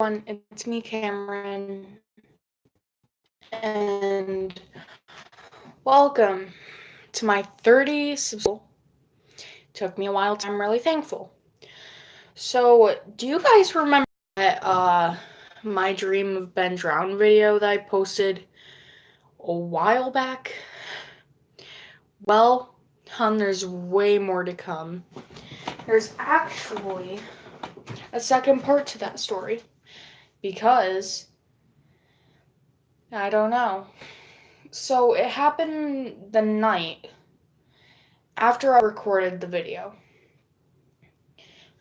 It's me, Cameron, and welcome to my 30 subscribers. Took me a while, I'm really thankful. So, do you guys remember that my Dream of Ben Drowned video that I posted a while back? Well, there's way more to come. There's actually a second part to that story because I don't know. So it happened the night after I recorded the video.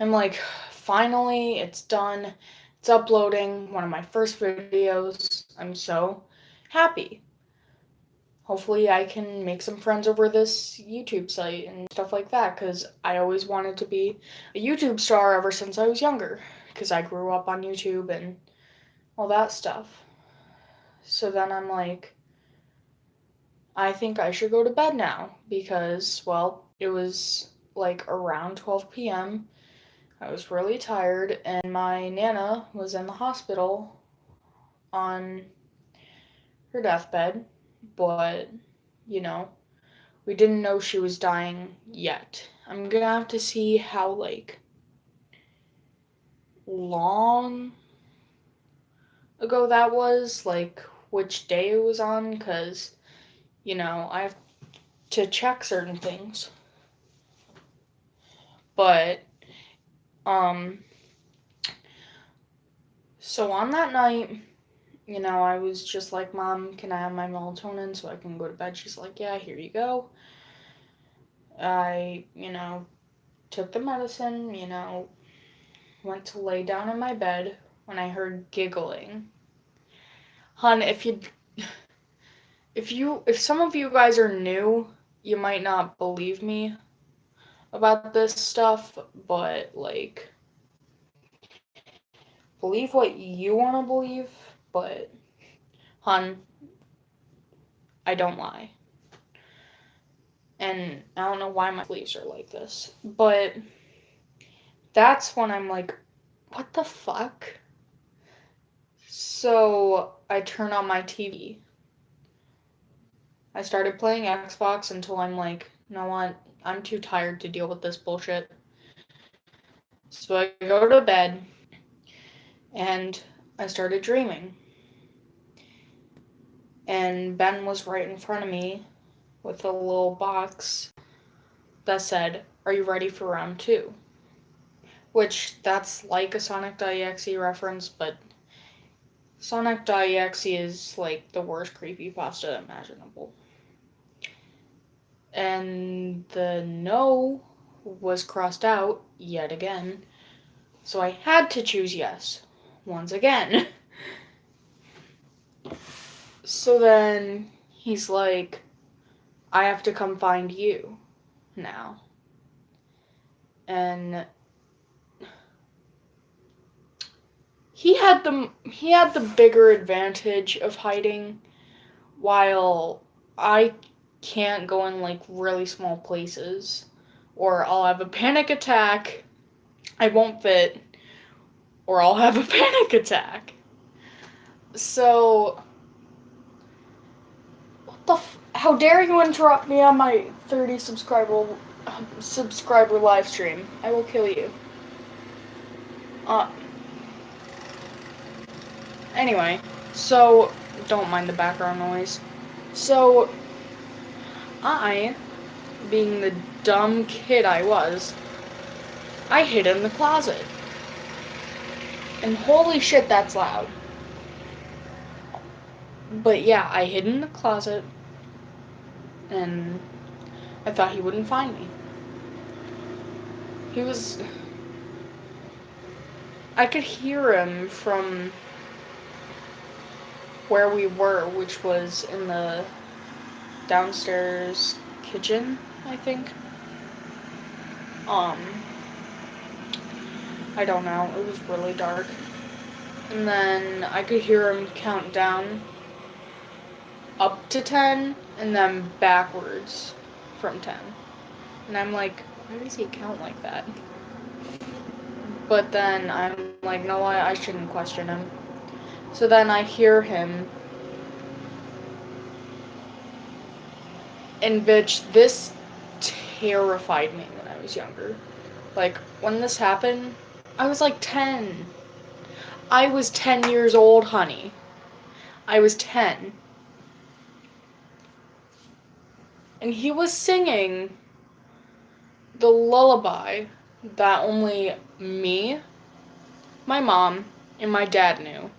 I'm like, finally, it's done. It's uploading, one of my first videos. I'm so happy. Hopefully I can make some friends over this YouTube site and stuff like that, because I always wanted to be a YouTube star ever since I was younger, because I grew up on YouTube and all that stuff. So then I'm like, I think I should go to bed now, because, well, it was like around 12 p.m. I was really tired, and my Nana was in the hospital on her deathbed, but, we didn't know she was dying yet. I'm gonna have to see how, long ago that was, which day it was on, because, I have to check certain things. But, so on that night, I was just like, Mom, can I have my melatonin so I can go to bed? She's like, yeah, here you go. I, took the medicine, went to lay down in my bed when I heard giggling. Hun, if some of you guys are new, you might not believe me about this stuff, but, believe what you want to believe, but, hun, I don't lie. And I don't know why my beliefs are like this, but that's when I'm like, what the fuck? So I turn on my TV. I started playing Xbox until I'm like, you know what? I'm too tired to deal with this bullshit. So I go to bed and I started dreaming. And Ben was right in front of me with a little box that said, "Are you ready for round 2?" Which, that's like a Sonic.exe reference, but Sonic.exe is like the worst creepypasta imaginable. And the no was crossed out yet again, so I had to choose yes once again. So then he's like, I have to come find you now. And he had the bigger advantage of hiding, while I can't go in like really small places, or I'll have a panic attack, I won't fit, or I'll have a panic attack. So, how dare you interrupt me on my 30 subscriber live stream? I will kill you. Anyway, so don't mind the background noise. So I, being the dumb kid I was, I hid in the closet. And holy shit, that's loud. But yeah, I hid in the closet, and I thought he wouldn't find me. I could hear him from where we were, which was in the downstairs kitchen, I think. I don't know, it was really dark. And then I could hear him count down up to 10, and then backwards from 10. And I'm like, why does he count like that? But then I'm like, no, I shouldn't question him. So then I hear him. And bitch, this terrified me when I was younger. Like, when this happened, I was like 10. I was 10 years old, honey. I was 10. And he was singing the lullaby that only me, my mom, and my dad knew.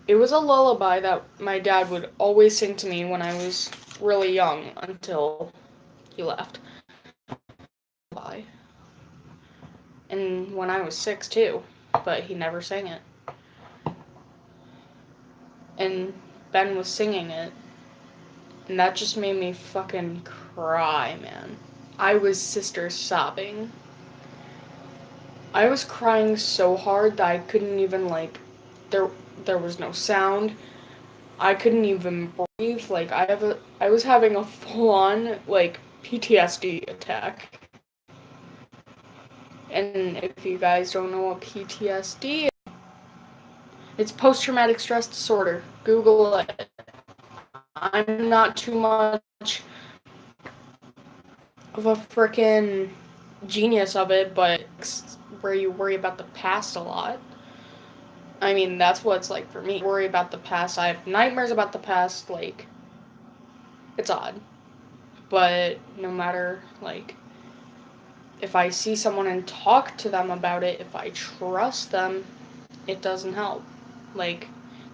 It was a lullaby that my dad would always sing to me when I was really young until he left. And when I was 6 too, but he never sang it. And Ben was singing it, and that just made me fucking cry, man. I was sister sobbing. I was crying so hard that I couldn't even, like, there was no sound. I couldn't even breathe. Like, I was having a full-on, like, PTSD attack. And if you guys don't know what PTSD is, it's post-traumatic stress disorder. Google it. I'm not too much of a freaking genius of it, but it's where you worry about the past a lot. I mean, that's what it's like for me. I worry about the past. I have nightmares about the past. Like, it's odd. But no matter, like, if I see someone and talk to them about it, if I trust them, it doesn't help. Like,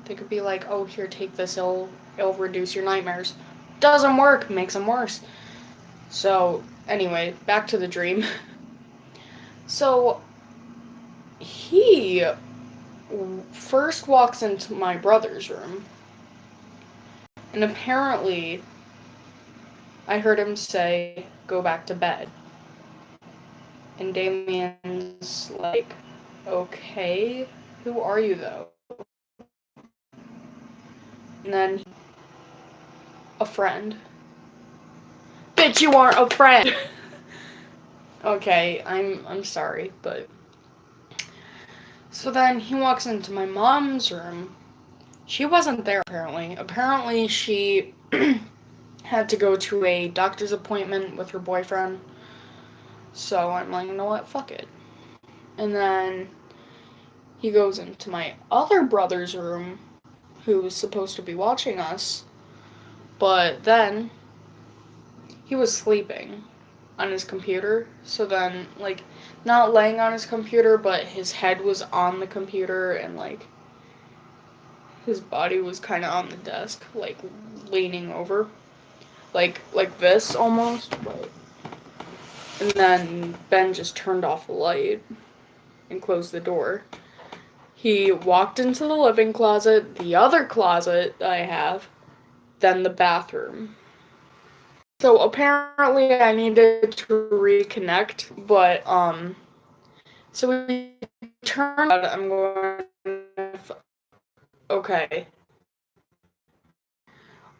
they could be like, oh, here, take this, it'll reduce your nightmares. Doesn't work, makes them worse. So, anyway, back to the dream. So, he first walks into my brother's room, and apparently, I heard him say, go back to bed. And Damien's like, okay, who are you though? And then, a friend. Bitch, you aren't a friend! Okay, I'm sorry, but... So then he walks into my mom's room. She wasn't there, apparently. Apparently, she had to go to a doctor's appointment with her boyfriend. So I'm like, you know what? Fuck it. And then he goes into my other brother's room, who was supposed to be watching us. But then he was sleeping on his computer. So then, like, not laying on his computer, but his head was on the computer and, like, his body was kind of on the desk, like, leaning over. Like this, almost, but... And then Ben just turned off the light and closed the door. He walked into the living closet, the other closet I have, then the bathroom. So apparently I needed to reconnect, but, so we turned out, I'm going, okay.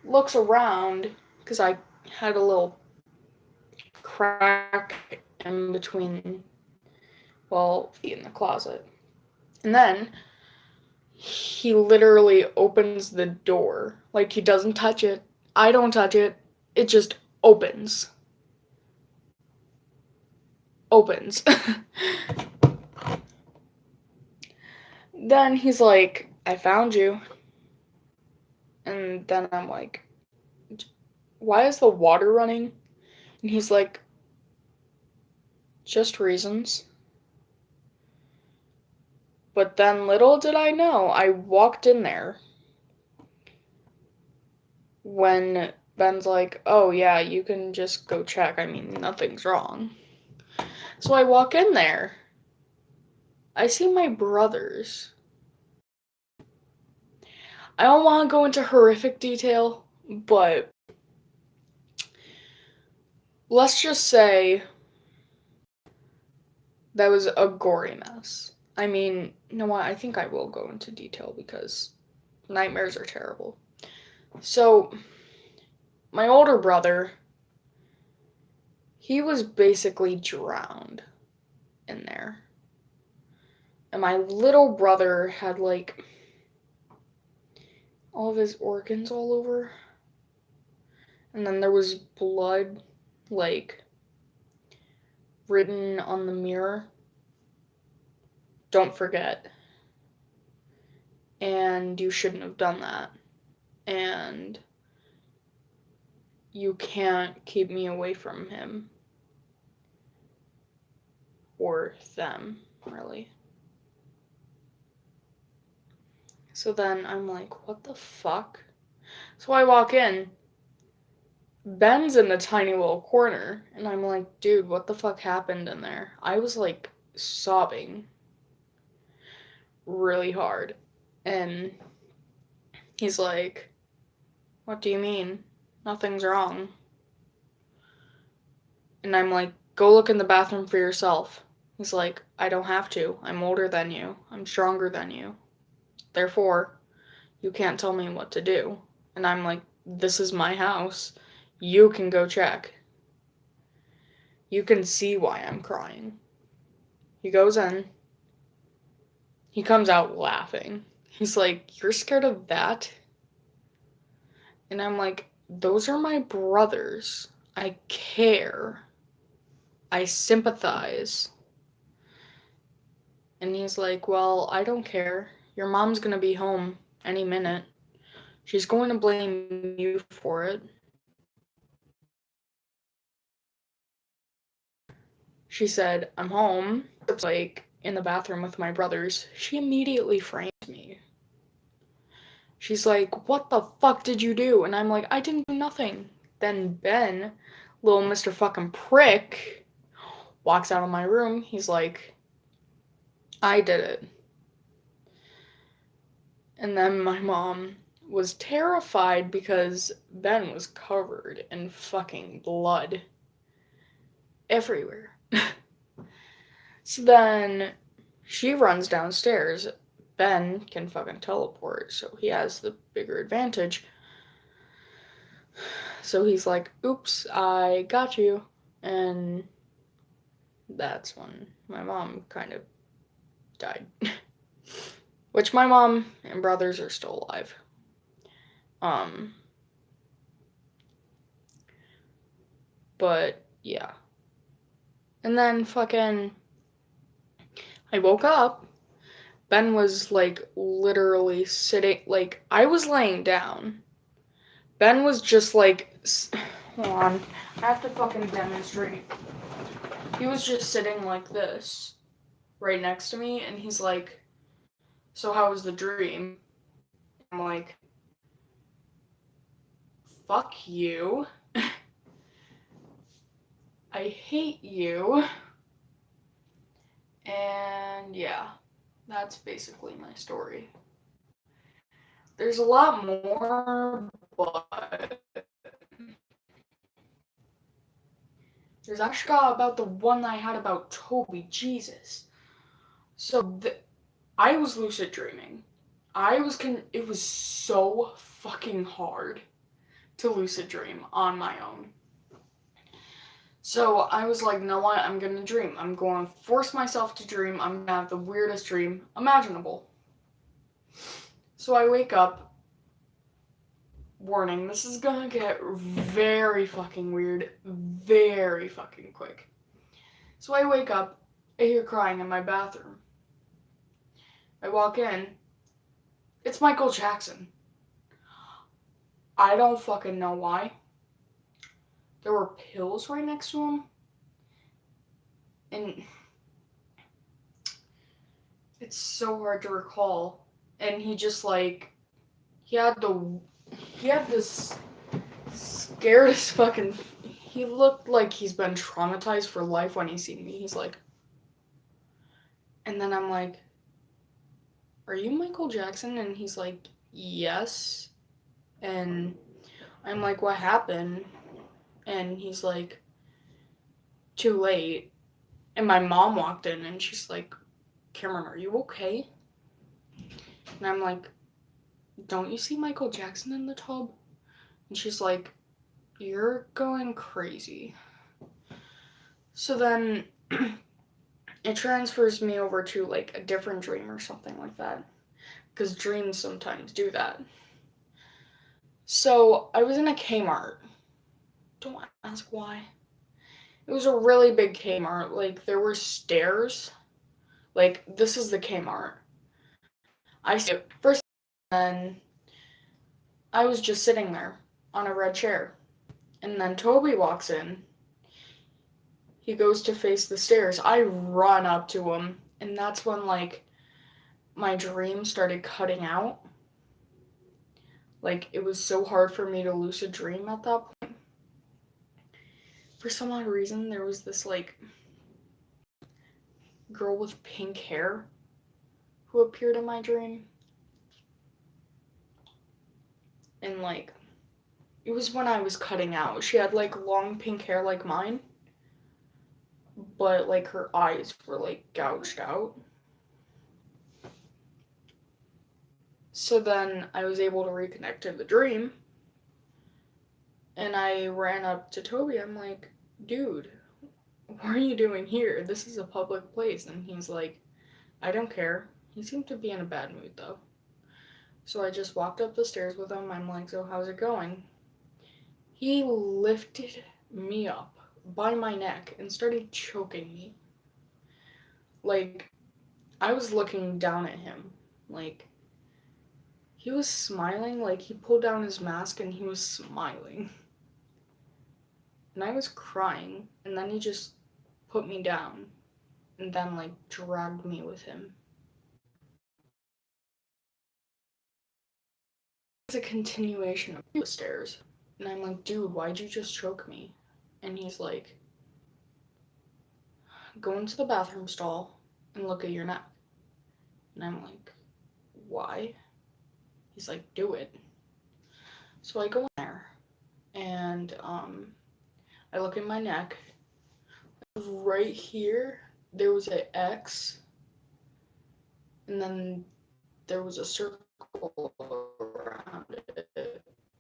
Looks around, because I had a little crack in between, well, feet in the closet. And then he literally opens the door. Like, he doesn't touch it. I don't touch it. It just opens. Opens. Then he's like, I found you. And then I'm like, why is the water running? And he's like, just reasons. But then little did I know, I walked in there when Ben's like, oh yeah, you can just go check. I mean, nothing's wrong. So I walk in there. I see my brothers. I don't want to go into horrific detail, but let's just say that was a gory mess. I mean, you know what? I think I will go into detail because nightmares are terrible. So, my older brother, he was basically drowned in there. And my little brother had, like, all of his organs all over. And then there was blood, like, written on the mirror. Don't forget. And you shouldn't have done that. And you can't keep me away from him. Or them, really. So then I'm like, what the fuck? So I walk in. Ben's in the tiny little corner. And I'm like, dude, what the fuck happened in there? I was like sobbing really hard. And he's like, what do you mean? Nothing's wrong. And I'm like, go look in the bathroom for yourself. He's like, I don't have to. I'm older than you. I'm stronger than you. Therefore, you can't tell me what to do. And I'm like, this is my house. You can go check. You can see why I'm crying. He goes in. He comes out laughing. He's like, you're scared of that? And I'm like, those are my brothers. I care. I sympathize. And he's like, well, I don't care. Your mom's gonna be home any minute. She's going to blame you for it. She said, I'm home. It's like in the bathroom with my brothers. She immediately framed me. She's like, what the fuck did you do? And I'm like, I didn't do nothing. Then Ben, little Mr. fucking prick, walks out of my room. He's like, I did it. And then my mom was terrified because Ben was covered in fucking blood everywhere. So then she runs downstairs. Ben can fucking teleport, so he has the bigger advantage. So he's like, oops, I got you. And that's when my mom kind of died. Which my mom and brothers are still alive. But yeah. And then fucking I woke up. Ben was like literally sitting, like I was laying down. Ben was just like, hold on, I have to fucking demonstrate. He was just sitting like this, right next to me, and he's like, so how was the dream? I'm like, fuck you. I hate you. And yeah, that's basically my story. There's a lot more, but there's actually about the one I had about Toby. Jesus. So I was lucid dreaming. It was so fucking hard to lucid dream on my own. So I was like, no, what? I'm gonna dream. I'm going to force myself to dream. I'm gonna have the weirdest dream imaginable. So I wake up. Warning, this is gonna get very fucking weird very fucking quick. So I wake up, I hear crying in my bathroom. I walk in, it's Michael Jackson. I don't fucking know why. There were pills right next to him. And it's so hard to recall. And he just like, he had this scared as fucking, he looked like he's been traumatized for life when he seen me. He's like, and then I'm like, are you Michael Jackson? And he's like, yes. And I'm like, what happened? And he's like, too late. And my mom walked in and she's like, Cameron, are you okay? And I'm like, don't you see Michael Jackson in the tub? And she's like, you're going crazy. So then it transfers me over to like a different dream or something like that. Because dreams sometimes do that. So I was in a Kmart. Don't ask why. It was a really big Kmart. Like there were stairs. Like this is the Kmart. I see it first, and I was just sitting there on a red chair. And then Toby walks in. He goes to face the stairs. I run up to him, and that's when like my dream started cutting out. Like it was so hard for me to lucid dream at that point. For some odd reason, there was this like girl with pink hair who appeared in my dream. And like it was when I was cutting out. She had like long pink hair like mine, but like her eyes were like gouged out. So then I was able to reconnect to the dream, and I ran up to Toby. I'm like, dude, what are you doing here? This is a public place. And he's like, I don't care. He seemed to be in a bad mood though. So I just walked up the stairs with him. I'm like, so how's it going? He lifted me up by my neck and started choking me. Like, I was looking down at him. Like, he was smiling. Like, he pulled down his mask and he was smiling. And I was crying. And then he just put me down. And then, like, dragged me with him. It's a continuation of the stairs. And I'm like, dude, why'd you just choke me? And he's like, go into the bathroom stall and look at your neck. And I'm like, why? He's like, do it. So I go in there and I look at my neck. Right here, there was an X, and then there was a circle around it.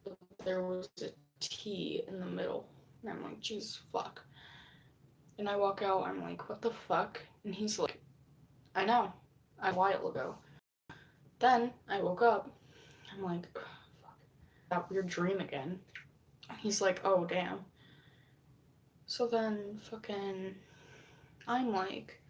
But there was a T in the middle. And I'm like, Jesus fuck. And I walk out, I'm like, what the fuck? And he's like, I know, a while ago. Then I woke up. I'm like, fuck, that weird dream again. He's like, oh damn. So then fucking I'm like,